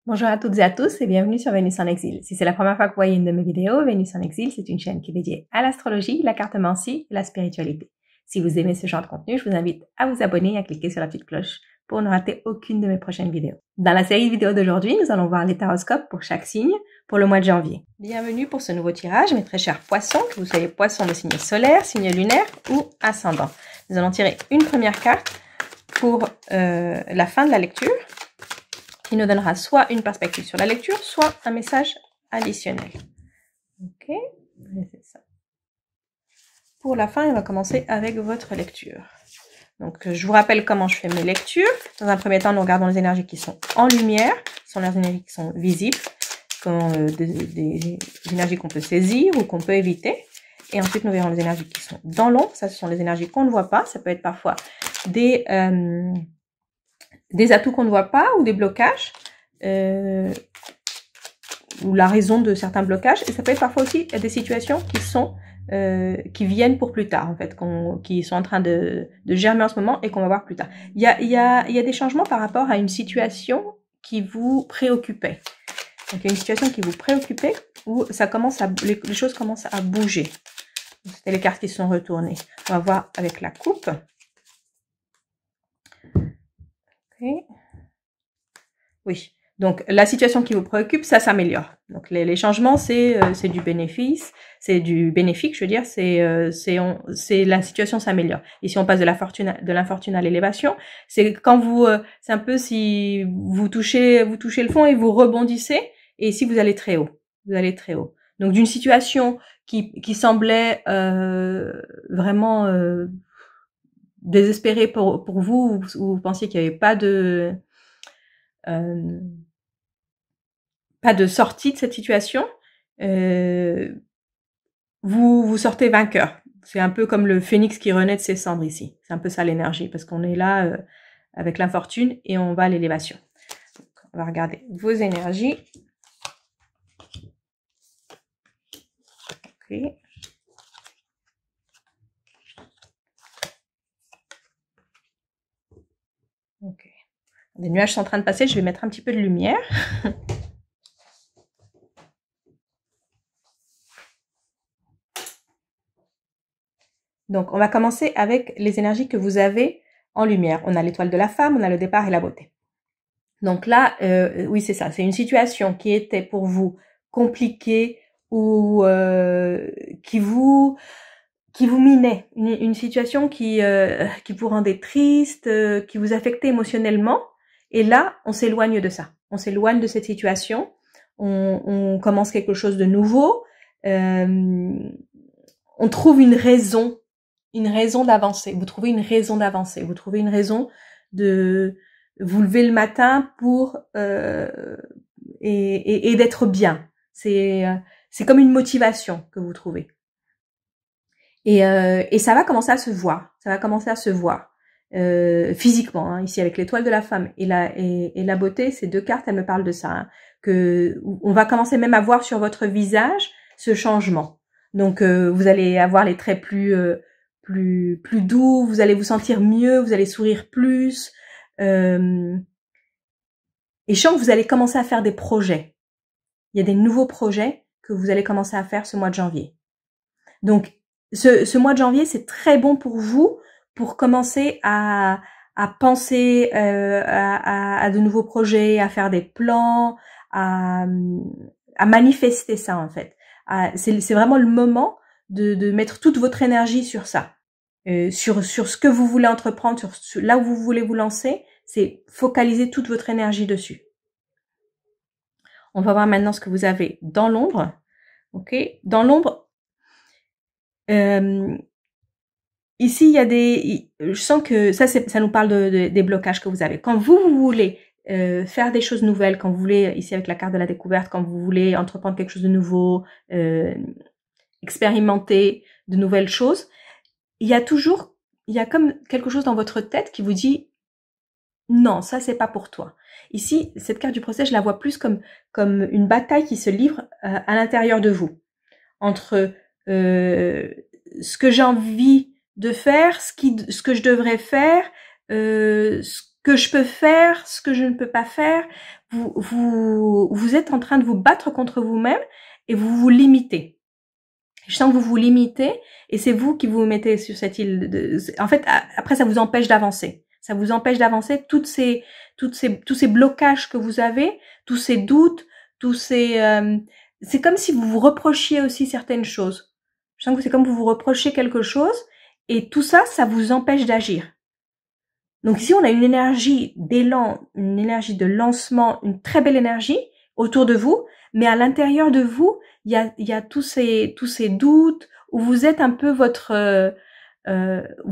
Bonjour à toutes et à tous et bienvenue sur Vénus en exil. Si c'est la première fois que vous voyez une de mes vidéos, Vénus en exil, c'est une chaîne qui est dédiée à l'astrologie, la cartomancie et la spiritualité. Si vous aimez ce genre de contenu, je vous invite à vous abonner et à cliquer sur la petite cloche pour ne rater aucune de mes prochaines vidéos. Dans la série de vidéos d'aujourd'hui, nous allons voir les taroscopes pour chaque signe pour le mois de janvier. Bienvenue pour ce nouveau tirage, mes très chers poissons, que vous soyez poissons de signe solaire, signe lunaire ou ascendant. Nous allons tirer une première carte pour la fin de la lecture, qui nous donnera soit une perspective sur la lecture, soit un message additionnel. Ok, c'est ça. Pour la fin, on va commencer avec votre lecture. Donc, je vous rappelle comment je fais mes lectures. Dans un premier temps, nous regardons les énergies qui sont en lumière, ce sont les énergies qui sont visibles, des énergies qu'on peut saisir ou qu'on peut éviter. Et ensuite, nous verrons les énergies qui sont dans l'ombre. Ça, ce sont les énergies qu'on ne voit pas. Ça peut être parfois des atouts qu'on ne voit pas ou des blocages, ou la raison de certains blocages. Et ça peut être parfois aussi des situations qui viennent pour plus tard, en fait, qui sont en train de germer en ce moment et qu'on va voir plus tard. Il y a des changements par rapport à une situation qui vous préoccupait. Donc, il y a une situation qui vous préoccupait où les choses commencent à bouger. C'était les cartes qui sont retournées. On va voir avec la coupe. Okay. Oui, donc la situation qui vous préoccupe, ça s'améliore. Donc les changements, c'est du bénéfice, c'est du bénéfique, je veux dire, c'est la situation s'améliore. Et si on passe de l'infortune à l'élévation, c'est quand c'est un peu si vous touchez le fond et vous rebondissez, et si vous allez très haut, Donc d'une situation qui semblait vraiment désespérée pour vous, où vous pensiez qu'il n'y avait pas de sortie de cette situation, vous sortez vainqueur. C'est un peu comme le phénix qui renaît de ses cendres ici. C'est un peu ça l'énergie, parce qu'on est là avec l'infortune et on va à l'élévation. On va regarder vos énergies. Ok. Ok. Les nuages sont en train de passer, je vais mettre un petit peu de lumière. Donc, on va commencer avec les énergies que vous avez en lumière. On a l'étoile de la femme, on a le départ et la beauté. Donc là, oui, c'est ça. C'est une situation qui était pour vous compliquée ou qui vous minait. Une situation qui vous rendait triste, qui vous affectait émotionnellement. Et là, on s'éloigne de ça. On s'éloigne de cette situation. On commence quelque chose de nouveau. On trouve une raison d'avancer. Vous trouvez une raison d'avancer. Vous trouvez une raison de vous lever le matin pour et d'être bien. C'est comme une motivation que vous trouvez. Et ça va commencer à se voir. Ça va commencer à se voir physiquement. Hein, ici avec l'étoile de la femme et la beauté, ces deux cartes, elles me parlent de ça. Hein, que on va commencer même à voir sur votre visage ce changement. Donc vous allez avoir les traits plus doux, vous allez vous sentir mieux, vous allez sourire plus. Et je sens que vous allez commencer à faire des projets. Il y a des nouveaux projets que vous allez commencer à faire ce mois de janvier. Donc, ce mois de janvier, c'est très bon pour vous pour commencer à penser à de nouveaux projets, à faire des plans, à manifester ça en fait. C'est vraiment le moment de mettre toute votre énergie sur ça. Sur ce que vous voulez entreprendre, sur là où vous voulez vous lancer, c'est focaliser toute votre énergie dessus. On va voir maintenant ce que vous avez dans l'ombre. Ok, dans l'ombre, ici il y a je sens que ça nous parle des blocages que vous avez. Quand vous voulez faire des choses nouvelles, quand vous voulez, ici avec la carte de la découverte, quand vous voulez entreprendre quelque chose de nouveau, expérimenter de nouvelles choses, il y a comme quelque chose dans votre tête qui vous dit non, ça c'est pas pour toi. Ici, cette carte du procès, je la vois plus comme une bataille qui se livre à l'intérieur de vous, entre ce que j'ai envie de faire, ce que je devrais faire, ce que je peux faire, ce que je ne peux pas faire. vous êtes en train de vous battre contre vous-même et vous vous limitez. Je sens que vous vous limitez et c'est vous qui vous mettez sur cette île. En fait, après, ça vous empêche d'avancer. Ça vous empêche d'avancer. Tous ces blocages que vous avez, tous ces doutes, c'est comme si vous vous reprochiez aussi certaines choses. Je sens que c'est comme vous vous reprochez quelque chose et tout ça, ça vous empêche d'agir. Donc ici, on a une énergie d'élan, une énergie de lancement, une très belle énergie autour de vous, mais à l'intérieur de vous, il y a tous ces doutes où vous êtes un peu vous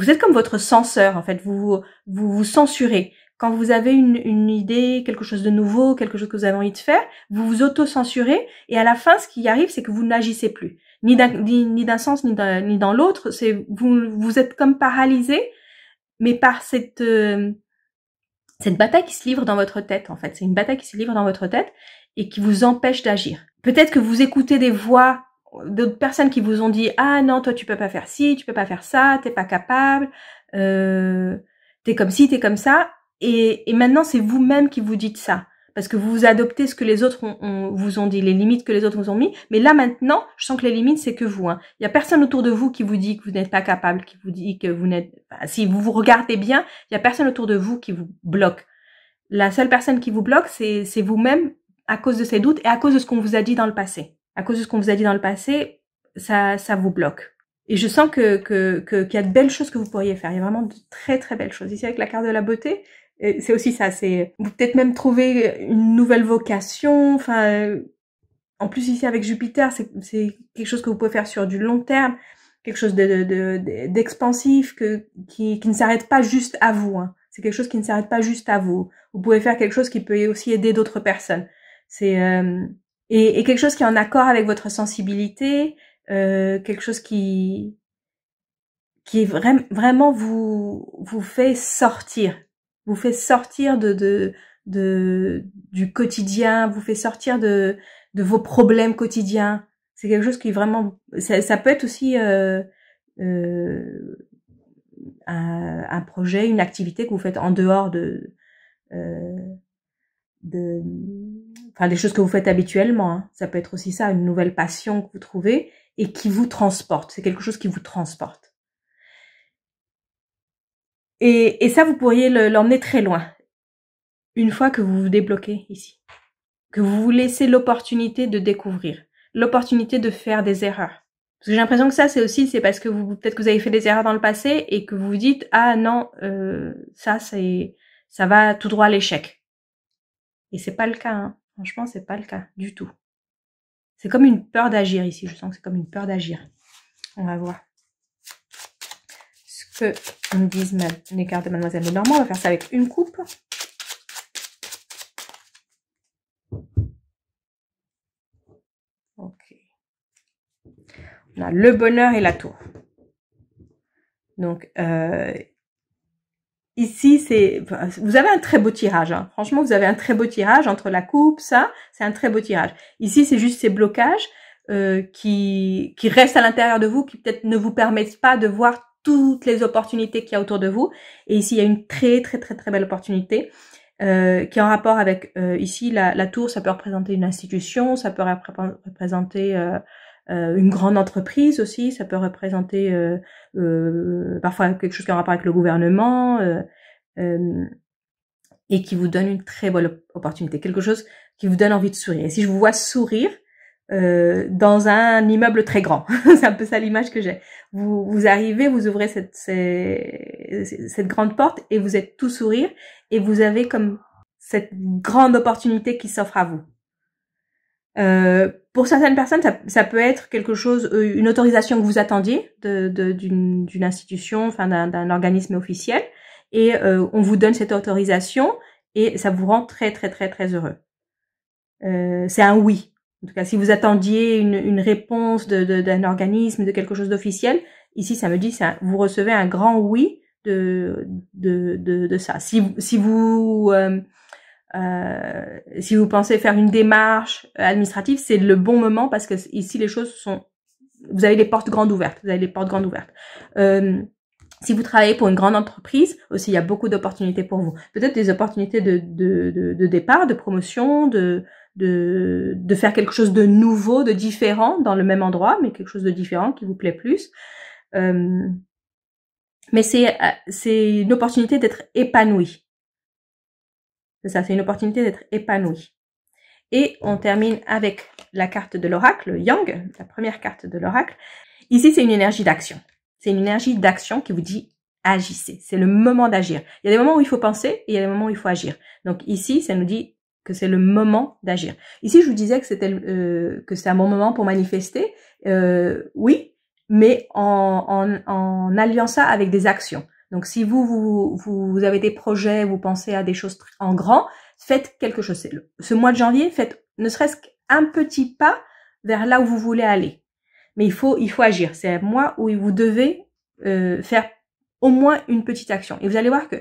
êtes comme votre censeur en fait. Vous censurez. Quand vous avez une idée, quelque chose de nouveau, quelque chose que vous avez envie de faire, vous vous auto-censurez et à la fin, ce qui arrive, c'est que vous n'agissez plus, ni d'un sens ni dans l'autre. C'est vous êtes comme paralysé, mais par cette bataille qui se livre dans votre tête en fait. C'est une bataille qui se livre dans votre tête et qui vous empêche d'agir. Peut-être que vous écoutez des voix d'autres personnes qui vous ont dit « Ah non, toi tu peux pas faire ci, tu peux pas faire ça, t'es pas capable, t'es comme ci, t'es comme ça. » Et maintenant, c'est vous-même qui vous dites ça. Parce que vous adoptez ce que les autres vous ont dit, les limites que les autres vous ont mis. Mais là, maintenant, je sens que les limites, c'est que vous. Hein. Il y a personne autour de vous qui vous dit que vous n'êtes pas capable, qui vous dit que vous n'êtes... Enfin, si vous vous regardez bien, il y a personne autour de vous qui vous bloque. La seule personne qui vous bloque, c'est vous-même à cause de ces doutes et à cause de ce qu'on vous a dit dans le passé. À cause de ce qu'on vous a dit dans le passé, ça vous bloque. Et je sens qu'il y a de belles choses que vous pourriez faire. Il y a vraiment de très très belles choses. Ici avec la carte de la beauté, c'est aussi ça. C'est vous peut-être même trouver une nouvelle vocation. Enfin, en plus ici avec Jupiter, c'est quelque chose que vous pouvez faire sur du long terme, quelque chose d'expansif qui ne s'arrête pas juste à vous. Hein. C'est quelque chose qui ne s'arrête pas juste à vous. Vous pouvez faire quelque chose qui peut aussi aider d'autres personnes. C'est et quelque chose qui est en accord avec votre sensibilité, quelque chose qui est vraiment vous fait sortir du quotidien, vous fait sortir de vos problèmes quotidiens. C'est quelque chose qui vraiment ça peut être aussi un projet, une activité que vous faites en dehors enfin des choses que vous faites habituellement. Hein. Ça peut être aussi ça, une nouvelle passion que vous trouvez et qui vous transporte. C'est quelque chose qui vous transporte. Et ça, vous pourriez l'emmener très loin. Une fois que vous vous débloquez ici. Que vous vous laissez l'opportunité de découvrir. L'opportunité de faire des erreurs. Parce que j'ai l'impression que ça, c'est parce que peut-être que vous avez fait des erreurs dans le passé et que vous vous dites, ah non, ça va tout droit à l'échec. Et c'est pas le cas, hein. Franchement, c'est pas le cas du tout. C'est comme une peur d'agir ici. Je sens que c'est comme une peur d'agir. On va voir ce que me disent les cartes de Mademoiselle Lenormand. On va faire ça avec une coupe. Ok. On a le bonheur et la tour. Donc, ici, vous avez un très beau tirage. Hein. Franchement, vous avez un très beau tirage entre la coupe, ça, c'est un très beau tirage. Ici, c'est juste ces blocages qui restent à l'intérieur de vous, qui peut-être ne vous permettent pas de voir toutes les opportunités qu'il y a autour de vous. Et ici, il y a une très très très très belle opportunité qui est en rapport avec ici la tour. Ça peut représenter une institution, ça peut représenter une grande entreprise aussi, ça peut représenter parfois quelque chose qui a un rapport avec le gouvernement et qui vous donne une très bonne opportunité, quelque chose qui vous donne envie de sourire. Et si je vous vois sourire dans un immeuble très grand, c'est un peu ça l'image que j'ai. Vous arrivez, vous ouvrez cette grande porte et vous êtes tout sourire et vous avez comme cette grande opportunité qui s'offre à vous. Pour certaines personnes, ça peut être quelque chose, une autorisation que vous attendiez d'une institution, enfin d'un organisme officiel, et on vous donne cette autorisation et ça vous rend très très très très heureux. C'est un oui. En tout cas, si vous attendiez une réponse d'un organisme, de quelque chose d'officiel, ici ça me dit vous recevez un grand oui de ça. Si vous pensez faire une démarche administrative, c'est le bon moment parce que ici les choses vous avez les portes grandes ouvertes. Vous avez les portes grandes ouvertes. Si vous travaillez pour une grande entreprise, aussi, il y a beaucoup d'opportunités pour vous. Peut-être des opportunités de départ, de promotion, de faire quelque chose de nouveau, de différent dans le même endroit, mais quelque chose de différent qui vous plaît plus. Mais c'est une opportunité d'être épanoui. C'est ça, c'est une opportunité d'être épanoui. Et on termine avec la carte de l'oracle, le Yang, la première carte de l'oracle. Ici, c'est une énergie d'action. C'est une énergie d'action qui vous dit agissez. C'est le moment d'agir. Il y a des moments où il faut penser et il y a des moments où il faut agir. Donc ici, ça nous dit que c'est le moment d'agir. Ici, je vous disais que c'est un bon moment pour manifester. Oui, mais en alliant ça avec des actions. Donc si vous avez des projets, vous pensez à des choses en grand, faites quelque chose. Ce mois de janvier, faites ne serait-ce qu'un petit pas vers là où vous voulez aller. Mais il faut agir. C'est un mois où vous devez faire au moins une petite action. Et vous allez voir que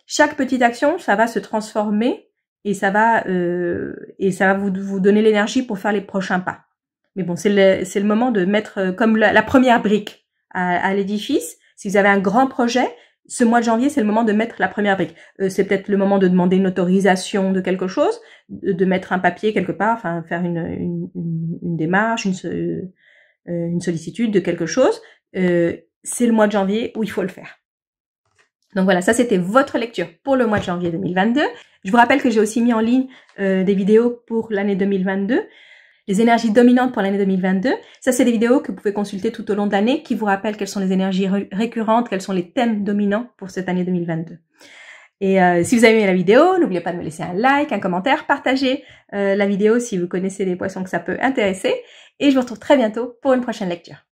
chaque petite action, ça va se transformer et ça va vous donner l'énergie pour faire les prochains pas. Mais bon, c'est le moment de mettre comme la première brique à l'édifice. Si vous avez un grand projet, ce mois de janvier, c'est le moment de mettre la première brique. C'est peut-être le moment de demander une autorisation de quelque chose, de mettre un papier quelque part, enfin faire une démarche, une sollicitude de quelque chose. C'est le mois de janvier où il faut le faire. Donc voilà, ça c'était votre lecture pour le mois de janvier 2022. Je vous rappelle que j'ai aussi mis en ligne des vidéos pour l'année 2022. Les énergies dominantes pour l'année 2022. Ça, c'est des vidéos que vous pouvez consulter tout au long de l'année qui vous rappellent quelles sont les énergies récurrentes, quels sont les thèmes dominants pour cette année 2022. Et si vous avez aimé la vidéo, n'oubliez pas de me laisser un like, un commentaire, partagez la vidéo si vous connaissez les poissons que ça peut intéresser. Et je vous retrouve très bientôt pour une prochaine lecture.